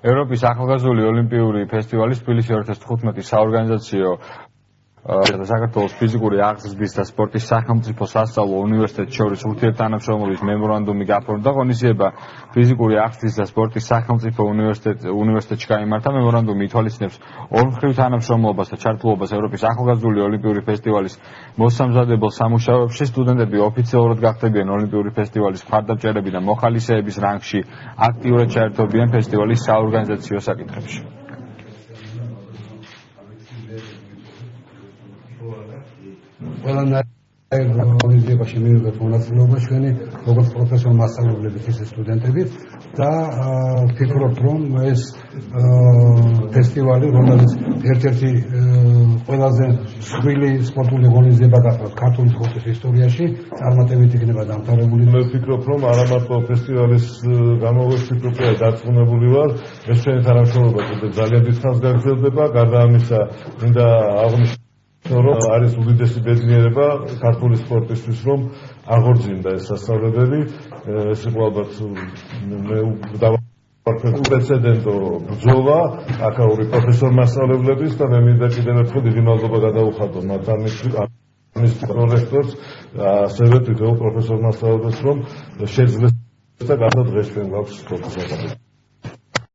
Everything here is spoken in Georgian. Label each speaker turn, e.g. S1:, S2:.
S1: ევროპის ახალგაზრდული ოლიმპიური ფესტივალის თბილისი 2015 საორგანიზაციო საქართველოს ფიზიკური აღზრდის და სპორტის სახელმწიფო სასწავლო უნივერსიტეტს შორის ურთიერთთანამშრომლობის მემორანდუმი გაფორმდა. ღონისძიება ფიზიკური აღზრდის და სპორტის სახელმწიფო უნივერსიტეტში გაიმართა. მემორანდუმი ითვალისწინებს ორმხრივ თანამშრომლობას და ჩართულობას ევროპის ახალგაზრდული ოლიმპიური ფესტივალის მოსამზადებელ სამუშაოებში. სტუდენტები ოფიციალურად გახდებიან ოლიმპიური ფესტივალის მხარდამჭერები და მოხალისეების რანგში აქტიურად ჩაერთვებიან ფესტივალის საორგანიზაციო საკითხებში.
S2: ორგანიზებაში მივიღეთ მონაწილეობა ჩვენი როგორც პროფესორ მასწავლებლებით ისე სტუდენტებით და ვფიქრობთ რომ ეს ფესტივალი რომელიც ერთ-ერთი ყველაზე მსხვილი სპორტული ღონისძიება გახდა ქართული სპორტის ისტორიაში წარმატებით იქნება დამთავრებული.
S3: მე ვფიქრობ რომ არა მარტო ფესტივალის გამოვეშიფრებია დარწმუნებული ვარ ეს ჩვენი თანამშრომლობა კიდევ ძალიან დიდხანს გაგრძელდება. გარდა ამისა მინდა აღნიშნო რომ არის უდიდესი ბედნიერება ქართული სპორტისთვის რომ აღორძინდა ეს სასწავლებელი. ეს იყო ალბათ უპრეცედენტო ბრძოლა აკაური პროფესორ მასწავლებლების და მე მინდა კიდევ ერთხელ დიდი მადლობა გადაუხადო მათ ამის პრორექტორს ასევე თვითონ პროფესორ მასწავლებლებს რომ შეძლეს და გადადღეს ჩვენ გვაქვს სპორტის საკითხი.